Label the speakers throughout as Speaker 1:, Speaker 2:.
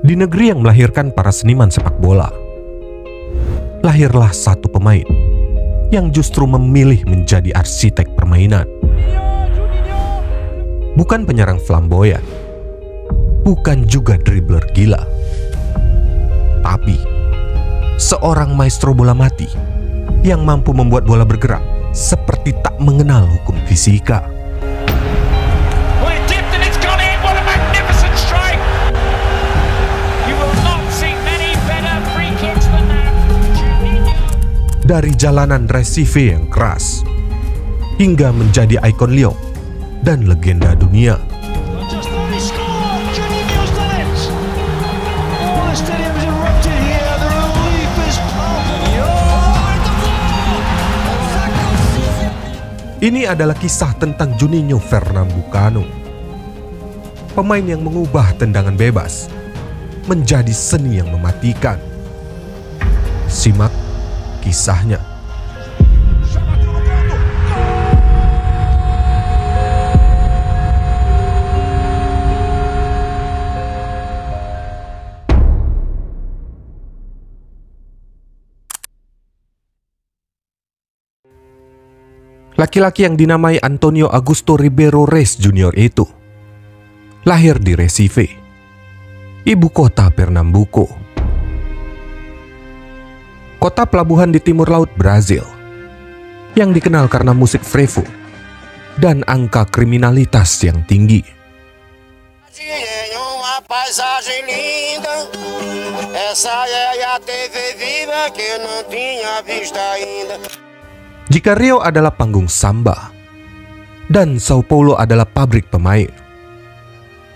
Speaker 1: Di negeri yang melahirkan para seniman sepak bola, lahirlah satu pemain yang justru memilih menjadi arsitek permainan. Bukan penyerang flamboyan, bukan juga dribbler gila, tapi seorang maestro bola mati yang mampu membuat bola bergerak seperti tak mengenal hukum fisika. Dari jalanan Recife yang keras hingga menjadi ikon Lyon dan legenda dunia. Ini adalah kisah tentang Juninho Pernambucano, pemain yang mengubah tendangan bebas menjadi seni yang mematikan. Simak kisahnya. Laki-laki yang dinamai Antonio Augusto Ribeiro Reis Jr. itu lahir di Recife, ibu kota Pernambuco. Kota pelabuhan di timur laut Brazil yang dikenal karena musik frevo dan angka kriminalitas yang tinggi. Jika Rio adalah panggung samba dan Sao Paulo adalah pabrik pemain,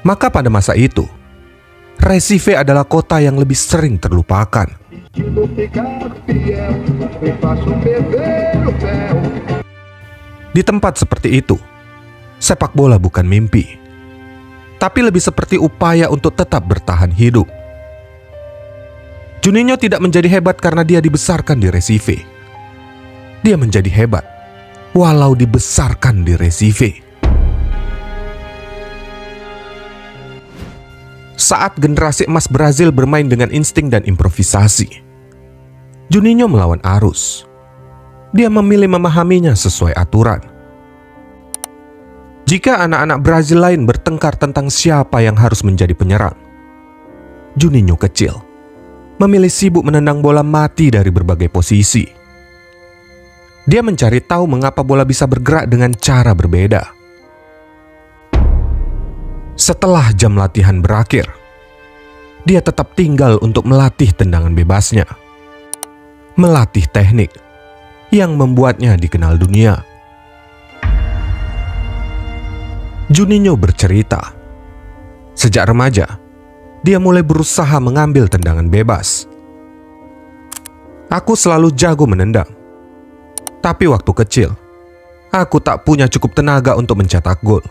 Speaker 1: maka pada masa itu Recife adalah kota yang lebih sering terlupakan. Di tempat seperti itu, sepak bola bukan mimpi, tapi lebih seperti upaya untuk tetap bertahan hidup. Juninho tidak menjadi hebat karena dia dibesarkan di Recife. Dia menjadi hebat walau dibesarkan di Recife. Saat generasi emas Brazil bermain dengan insting dan improvisasi, Juninho melawan arus. Dia memilih memahaminya sesuai aturan. Jika anak-anak Brazil lain bertengkar tentang siapa yang harus menjadi penyerang, Juninho kecil memilih sibuk menendang bola mati dari berbagai posisi. Dia mencari tahu mengapa bola bisa bergerak dengan cara berbeda. Setelah jam latihan berakhir, dia tetap tinggal untuk melatih tendangan bebasnya, melatih teknik yang membuatnya dikenal dunia. Juninho bercerita, sejak remaja, dia mulai berusaha mengambil tendangan bebas. Aku selalu jago menendang, tapi waktu kecil, aku tak punya cukup tenaga untuk mencetak gol.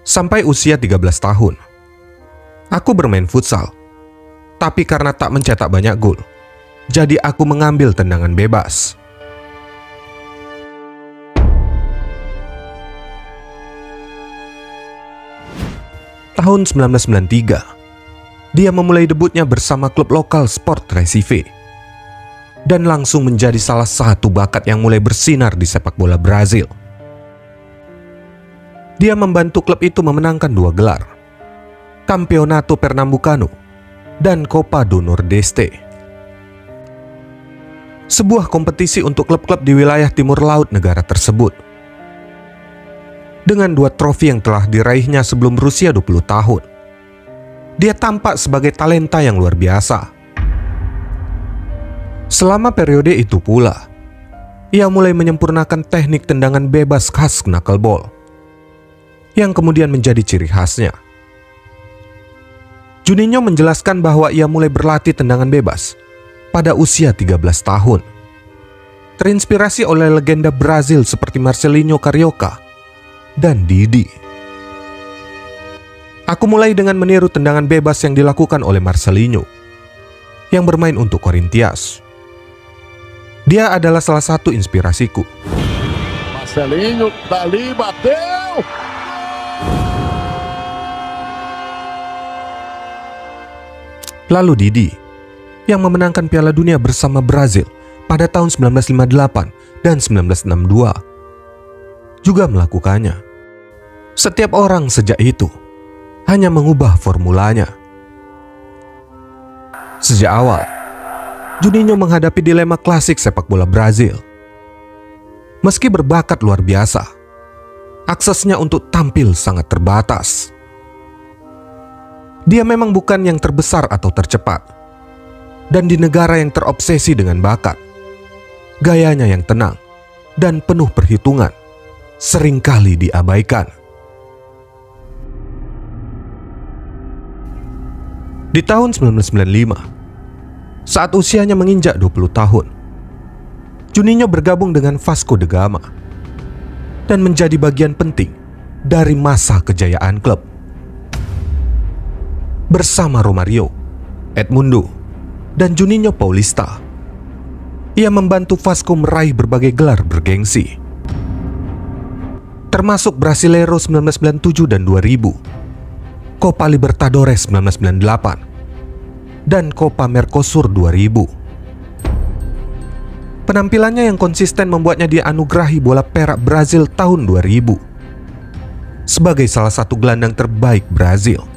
Speaker 1: Sampai usia 13 tahun, aku bermain futsal, tapi karena tak mencetak banyak gol, jadi aku mengambil tendangan bebas. Tahun 1993, dia memulai debutnya bersama klub lokal Sport Recife dan langsung menjadi salah satu bakat yang mulai bersinar di sepak bola Brazil. Dia membantu klub itu memenangkan 2 gelar, Campeonato Pernambucano dan Copa do Nordeste, sebuah kompetisi untuk klub-klub di wilayah timur laut negara tersebut. Dengan 2 trofi yang telah diraihnya sebelum berusia 20 tahun, dia tampak sebagai talenta yang luar biasa. Selama periode itu pula, ia mulai menyempurnakan teknik tendangan bebas khas knuckleball, yang kemudian menjadi ciri khasnya. Juninho menjelaskan bahwa ia mulai berlatih tendangan bebas pada usia 13 tahun. Terinspirasi oleh legenda Brazil seperti Marcelinho Carioca dan Didi. Aku mulai dengan meniru tendangan bebas yang dilakukan oleh Marcelinho yang bermain untuk Corinthians. Dia adalah salah satu inspirasiku.
Speaker 2: Marcelinho dali bateu.
Speaker 1: Lalu Didi, yang memenangkan Piala Dunia bersama Brazil pada tahun 1958 dan 1962, juga melakukannya. Setiap orang sejak itu hanya mengubah formulanya. Sejak awal, Juninho menghadapi dilema klasik sepak bola Brazil. Meski berbakat luar biasa, aksesnya untuk tampil sangat terbatas. Dia memang bukan yang terbesar atau tercepat, dan di negara yang terobsesi dengan bakat, gayanya yang tenang dan penuh perhitungan seringkali diabaikan. Di tahun 1995, saat usianya menginjak 20 tahun, Juninho bergabung dengan Vasco da Gama dan menjadi bagian penting dari masa kejayaan klub. Bersama Romario, Edmundo, dan Juninho Paulista, ia membantu Vasco meraih berbagai gelar bergengsi, termasuk Brasileiro 1997 dan 2000, Copa Libertadores 1998, dan Copa Mercosur 2000. Penampilannya yang konsisten membuatnya dianugerahi bola perak Brazil tahun 2000 sebagai salah satu gelandang terbaik Brazil.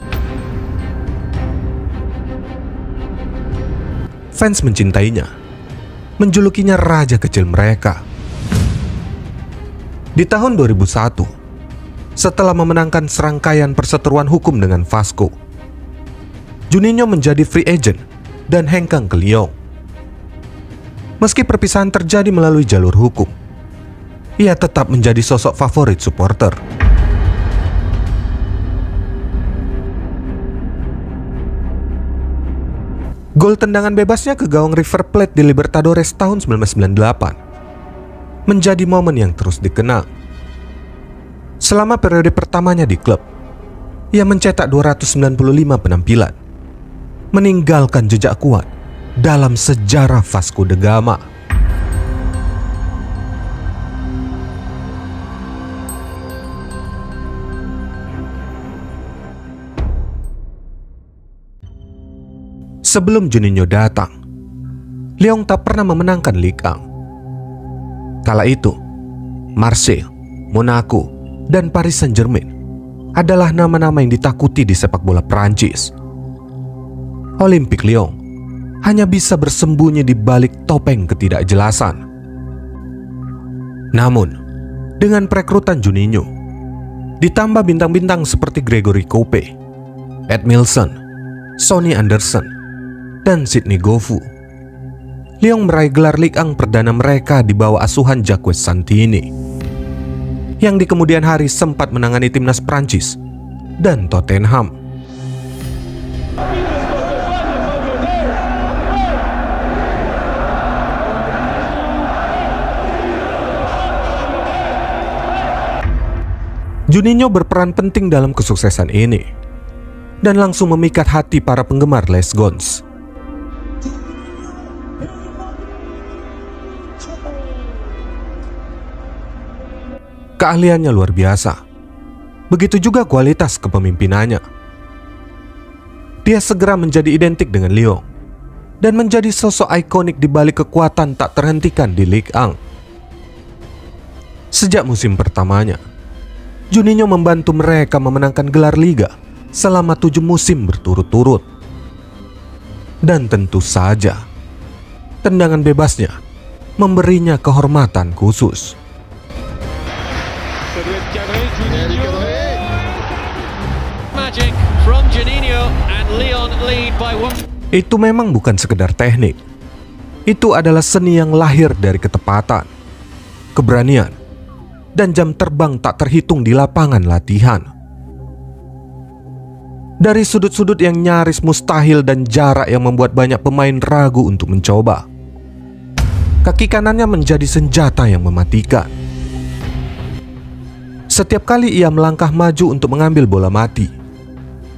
Speaker 1: Fans mencintainya, menjulukinya raja kecil mereka. Di tahun 2001, setelah memenangkan serangkaian perseteruan hukum dengan Vasco, Juninho menjadi free agent dan hengkang ke Lyon. Meski perpisahan terjadi melalui jalur hukum, ia tetap menjadi sosok favorit supporter. Gol tendangan bebasnya ke gawang River Plate di Libertadores tahun 1998 menjadi momen yang terus dikenang. Selama periode pertamanya di klub, ia mencetak 295 penampilan, meninggalkan jejak kuat dalam sejarah Vasco da Gama. Sebelum Juninho datang, Lyon tak pernah memenangkan Ligue 1. Kala itu, Marseille, Monaco, dan Paris Saint-Germain adalah nama-nama yang ditakuti di sepak bola Prancis. Olympique Lyon hanya bisa bersembunyi di balik topeng ketidakjelasan. Namun, dengan perekrutan Juninho, ditambah bintang-bintang seperti Gregory Cope, Ed Milson, Sonny Anderson, dan Sidney Govou, Lyon meraih gelar Ligue 1 perdana mereka di bawah asuhan Jacques Santini, yang di kemudian hari sempat menangani timnas Prancis dan Tottenham. Juninho berperan penting dalam kesuksesan ini dan langsung memikat hati para penggemar Les Gons. Keahliannya luar biasa, begitu juga kualitas kepemimpinannya. Dia segera menjadi identik dengan Lyon dan menjadi sosok ikonik di balik kekuatan tak terhentikan di Ligue 1. Sejak musim pertamanya, Juninho membantu mereka memenangkan gelar Liga selama 7 musim berturut-turut. Dan tentu saja, tendangan bebasnya memberinya kehormatan khusus. Itu memang bukan sekedar teknik. Itu adalah seni yang lahir dari ketepatan, keberanian, dan jam terbang tak terhitung di lapangan latihan. Dari sudut-sudut yang nyaris mustahil dan jarak yang membuat banyak pemain ragu untuk mencoba, kaki kanannya menjadi senjata yang mematikan. Setiap kali ia melangkah maju untuk mengambil bola mati,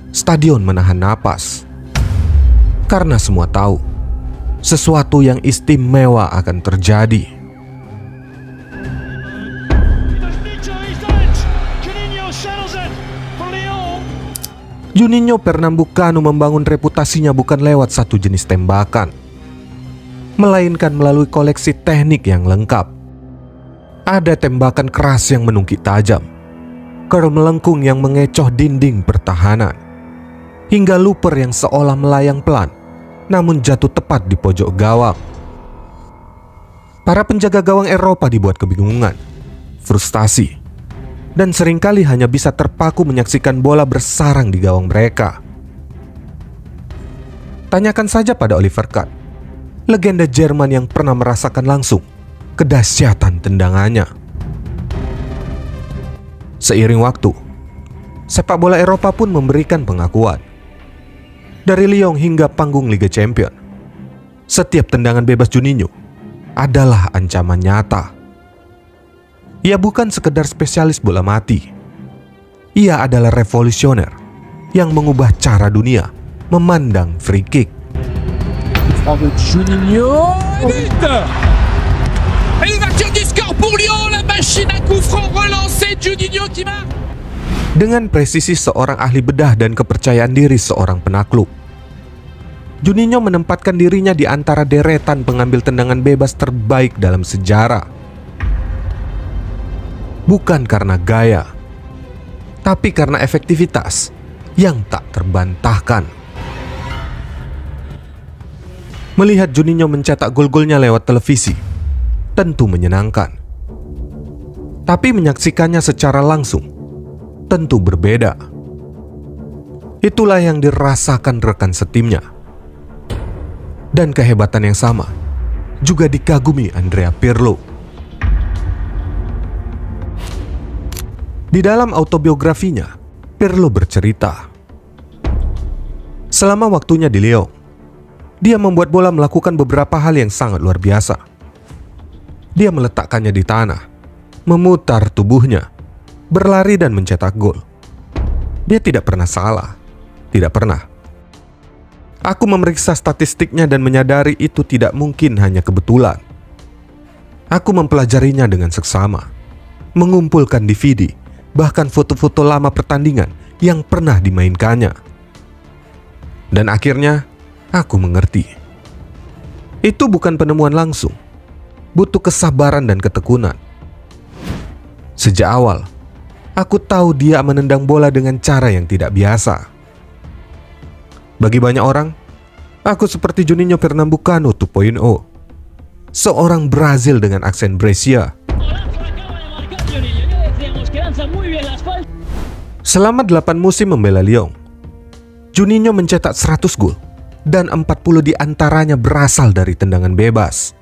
Speaker 1: stadion menahan napas. Karena semua tahu, sesuatu yang istimewa akan terjadi. Juninho Pernambucano membangun reputasinya bukan lewat satu jenis tembakan, melainkan melalui koleksi teknik yang lengkap. Ada tembakan keras yang menungkik tajam, curl melengkung yang mengecoh dinding pertahanan, hingga looper yang seolah melayang pelan namun jatuh tepat di pojok gawang. Para penjaga gawang Eropa dibuat kebingungan, frustasi, dan seringkali hanya bisa terpaku menyaksikan bola bersarang di gawang mereka. Tanyakan saja pada Oliver Kahn, legenda Jerman yang pernah merasakan langsung kedahsyatan tendangannya. Seiring waktu, sepak bola Eropa pun memberikan pengakuan. Dari Lyon hingga panggung Liga Champions, setiap tendangan bebas Juninho adalah ancaman nyata. Ia bukan sekedar spesialis bola mati. Ia adalah revolusioner yang mengubah cara dunia memandang free kick.
Speaker 2: Avec Juninho.
Speaker 3: Élévation du score pour Lyon, la machine à coup franc relancée, Juninho qui marque.
Speaker 1: Dengan presisi seorang ahli bedah dan kepercayaan diri seorang penakluk, Juninho menempatkan dirinya di antara deretan pengambil tendangan bebas terbaik dalam sejarah. Bukan karena gaya, tapi karena efektivitas yang tak terbantahkan. Melihat Juninho mencetak gol-golnya lewat televisi tentu menyenangkan, tapi menyaksikannya secara langsung tentu berbeda. Itulah yang dirasakan rekan setimnya, dan kehebatan yang sama juga dikagumi Andrea Pirlo. Di dalam autobiografinya, Pirlo bercerita, selama waktunya di Lyon, dia membuat bola melakukan beberapa hal yang sangat luar biasa. Dia meletakkannya di tanah, memutar tubuhnya, berlari dan mencetak gol. Dia tidak pernah salah, tidak pernah. Aku memeriksa statistiknya dan menyadari itu tidak mungkin hanya kebetulan. Aku mempelajarinya dengan seksama, mengumpulkan DVD, bahkan foto-foto lama pertandingan yang pernah dimainkannya. Dan akhirnya, aku mengerti. Itu bukan penemuan langsung, butuh kesabaran dan ketekunan. Sejak awal, aku tahu dia menendang bola dengan cara yang tidak biasa. Bagi banyak orang, aku seperti Juninho Pernambucano 2.0, seorang Brazil dengan aksen Brescia. Selama 8 musim membela Lyon, Juninho mencetak 100 gol dan 40 diantaranya berasal dari tendangan bebas.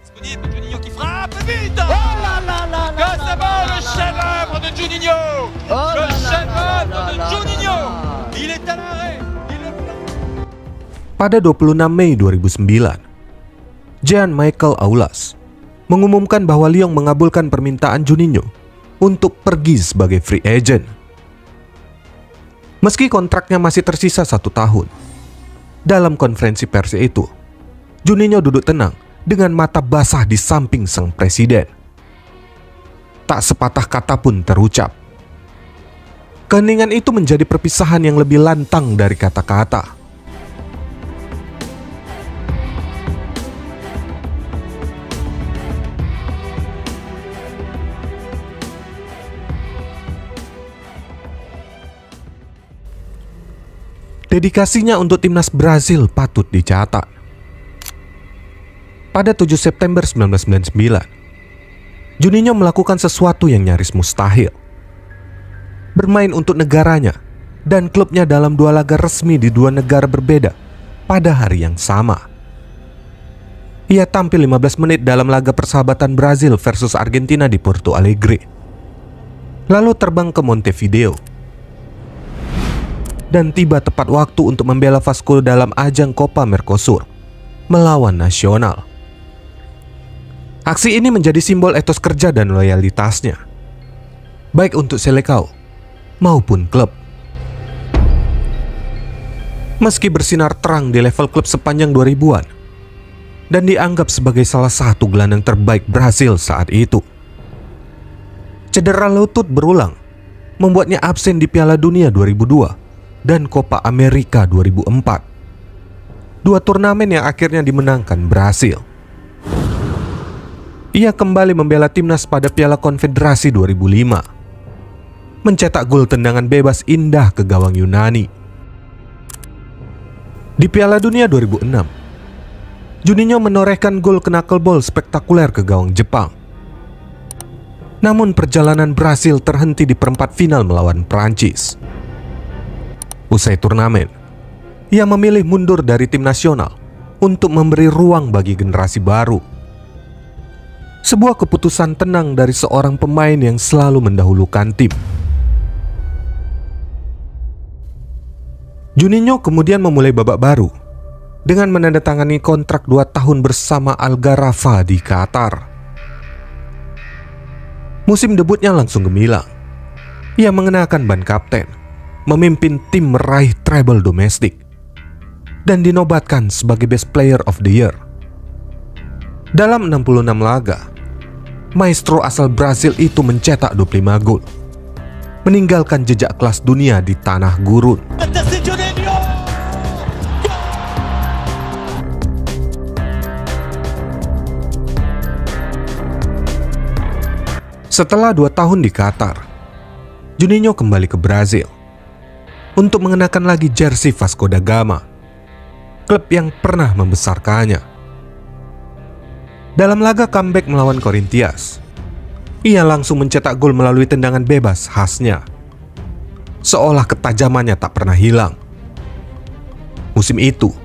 Speaker 1: Pada 26 Mei 2009, Jean-Michel Aulas mengumumkan bahwa Lyon mengabulkan permintaan Juninho untuk pergi sebagai free agent. Meski kontraknya masih tersisa 1 tahun, dalam konferensi pers itu, Juninho duduk tenang dengan mata basah di samping sang presiden. Tak sepatah kata pun terucap. Keheningan itu menjadi perpisahan yang lebih lantang dari kata-kata. Dedikasinya untuk timnas Brazil patut dicatat. Pada 7 September 1999, Juninho melakukan sesuatu yang nyaris mustahil. Bermain untuk negaranya dan klubnya dalam 2 laga resmi di 2 negara berbeda pada hari yang sama. Ia tampil 15 menit dalam laga persahabatan Brazil versus Argentina di Porto Alegre, lalu terbang ke Montevideo dan tiba tepat waktu untuk membela Vasco dalam ajang Copa Mercosur melawan Nacional. Aksi ini menjadi simbol etos kerja dan loyalitasnya, baik untuk Seleção maupun klub. Meski bersinar terang di level klub sepanjang 2000-an dan dianggap sebagai salah satu gelandang terbaik Brasil saat itu, cedera lutut berulang membuatnya absen di Piala Dunia 2002 dan Copa America 2004. Dua turnamen yang akhirnya dimenangkan Brasil. Ia kembali membela timnas pada Piala Konfederasi 2005. Mencetak gol tendangan bebas indah ke gawang Yunani. Di Piala Dunia 2006, Juninho menorehkan gol knuckleball spektakuler ke gawang Jepang. Namun perjalanan Brasil terhenti di perempat final melawan Prancis. Usai turnamen, ia memilih mundur dari tim nasional untuk memberi ruang bagi generasi baru. Sebuah keputusan tenang dari seorang pemain yang selalu mendahulukan tim. Juninho kemudian memulai babak baru dengan menandatangani kontrak 2 tahun bersama Al Gharafa di Qatar. Musim debutnya langsung gemilang. Ia mengenakan ban kapten, memimpin tim meraih treble domestik, dan dinobatkan sebagai Best Player of the Year. Dalam 66 laga, maestro asal Brasil itu mencetak 25 gol, meninggalkan jejak kelas dunia di tanah gurun. Setelah 2 tahun di Qatar, Juninho kembali ke Brasil untuk mengenakan lagi jersey Vasco da Gama, klub yang pernah membesarkannya. Dalam laga comeback melawan Corinthians, ia langsung mencetak gol melalui tendangan bebas khasnya, seolah ketajamannya tak pernah hilang. Musim itu,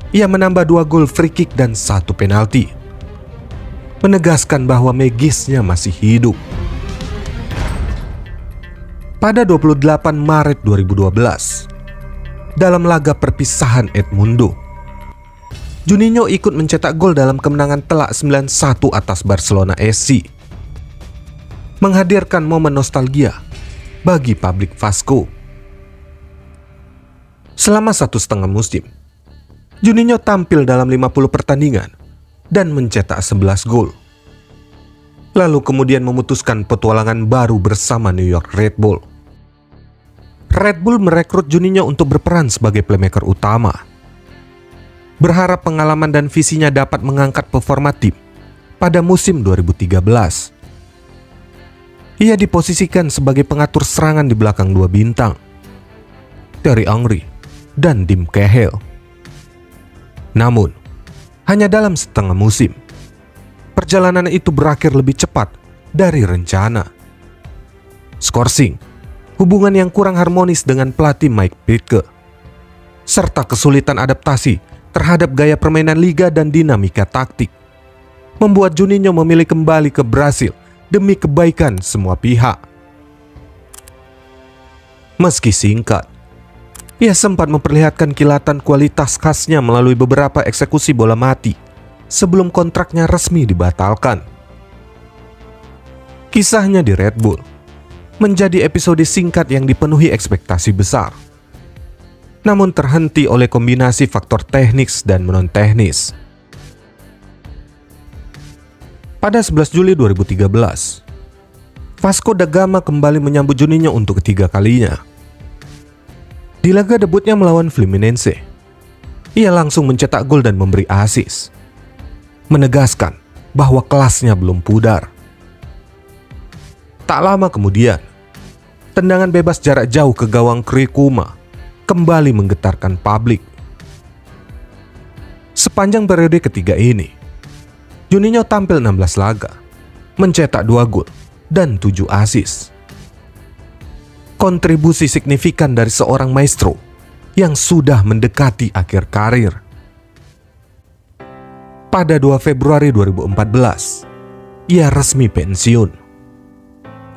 Speaker 1: ia menambah 2 gol free kick dan 1 penalti, menegaskan bahwa magisnya masih hidup. Pada 28 Maret 2012, dalam laga perpisahan Edmundo, Juninho ikut mencetak gol dalam kemenangan telak 9-1 atas Barcelona SC, menghadirkan momen nostalgia bagi publik Vasco. Selama 1,5 musim, Juninho tampil dalam 50 pertandingan dan mencetak 11 gol. Lalu kemudian memutuskan petualangan baru bersama New York Red Bull. Red Bull merekrut Juninho untuk berperan sebagai playmaker utama, berharap pengalaman dan visinya dapat mengangkat performa tim pada musim 2013. Ia diposisikan sebagai pengatur serangan di belakang 2 bintang, Thierry Henry dan Dim Cahill. Namun, hanya dalam setengah musim, perjalanan itu berakhir lebih cepat dari rencana. Skorsing, hubungan yang kurang harmonis dengan pelatih Mike Pietke, serta kesulitan adaptasi terhadap gaya permainan liga dan dinamika taktik, membuat Juninho memilih kembali ke Brasil demi kebaikan semua pihak. Meski singkat, ia sempat memperlihatkan kilatan kualitas khasnya melalui beberapa eksekusi bola mati sebelum kontraknya resmi dibatalkan. Kisahnya di Red Bull menjadi episode singkat yang dipenuhi ekspektasi besar, namun terhenti oleh kombinasi faktor teknis dan non-teknis. Pada 11 Juli 2013, Vasco da Gama kembali menyambut Juninho untuk ketiga kalinya. Di laga debutnya melawan Fluminense, ia langsung mencetak gol dan memberi assist, menegaskan bahwa kelasnya belum pudar. Tak lama kemudian, tendangan bebas jarak jauh ke gawang Cruyff kembali menggetarkan publik. Sepanjang periode ketiga ini, Juninho tampil 16 laga, mencetak 2 gol dan 7 assist. Kontribusi signifikan dari seorang maestro yang sudah mendekati akhir karir. Pada 2 Februari 2014, ia resmi pensiun,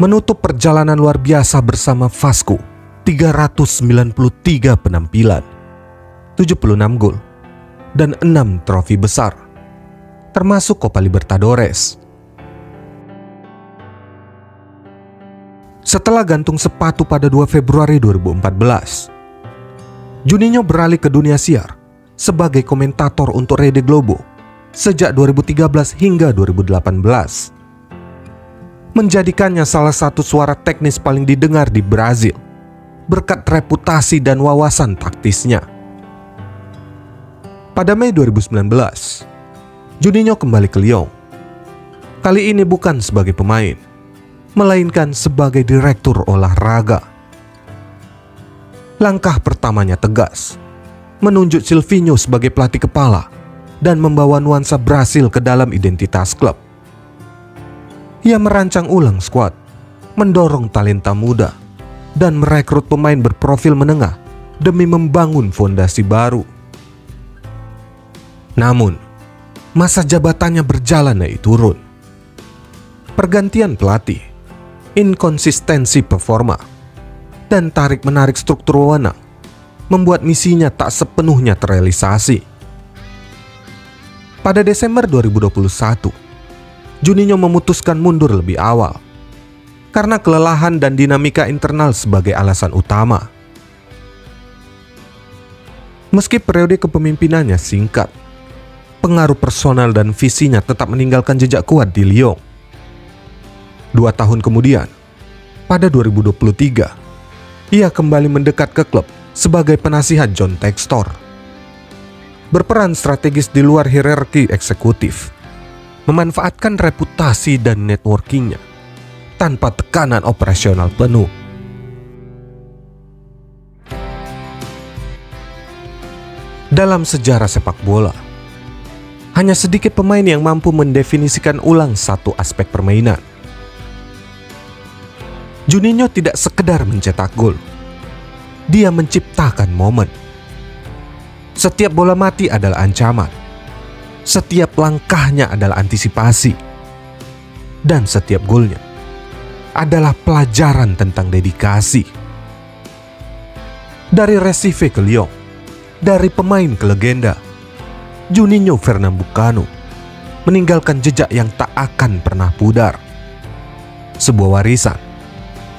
Speaker 1: menutup perjalanan luar biasa bersama Vasco. 393 penampilan, 76 gol, dan 6 trofi besar, termasuk Copa Libertadores. Setelah gantung sepatu pada 2 Februari 2014, Juninho beralih ke dunia siar sebagai komentator untuk Rede Globo sejak 2013 hingga 2018. Menjadikannya salah satu suara teknis paling didengar di Brasil berkat reputasi dan wawasan taktisnya. Pada Mei 2019, Juninho kembali ke Lyon. Kali ini bukan sebagai pemain, melainkan sebagai direktur olahraga. Langkah pertamanya tegas, menunjuk Silvinho sebagai pelatih kepala dan membawa nuansa Brasil ke dalam identitas klub. Ia merancang ulang skuad, mendorong talenta muda, dan merekrut pemain berprofil menengah demi membangun fondasi baru. Namun, masa jabatannya berjalan naik turun. Pergantian pelatih, inkonsistensi performa, dan tarik-menarik struktur wewenang membuat misinya tak sepenuhnya terrealisasi. Pada Desember 2021, Juninho memutuskan mundur lebih awal karena kelelahan dan dinamika internal sebagai alasan utama. Meski periode kepemimpinannya singkat, pengaruh personal dan visinya tetap meninggalkan jejak kuat di Lyon. 2 tahun kemudian, pada 2023, ia kembali mendekat ke klub sebagai penasihat John Textor. Berperan strategis di luar hierarki eksekutif, memanfaatkan reputasi dan networkingnya tanpa tekanan operasional penuh. Dalam sejarah sepak bola, hanya sedikit pemain yang mampu mendefinisikan ulang satu aspek permainan. Juninho tidak sekedar mencetak gol, dia menciptakan momen. Setiap bola mati adalah ancaman, setiap langkahnya adalah antisipasi, dan setiap golnya adalah pelajaran tentang dedikasi. Dari Recife ke Lyon, dari pemain ke legenda, Juninho Pernambucano meninggalkan jejak yang tak akan pernah pudar. Sebuah warisan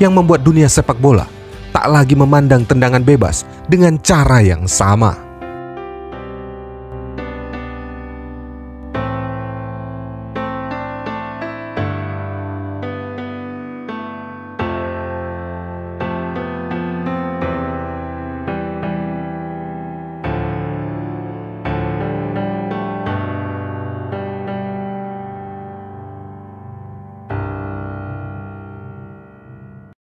Speaker 1: yang membuat dunia sepak bola tak lagi memandang tendangan bebas dengan cara yang sama.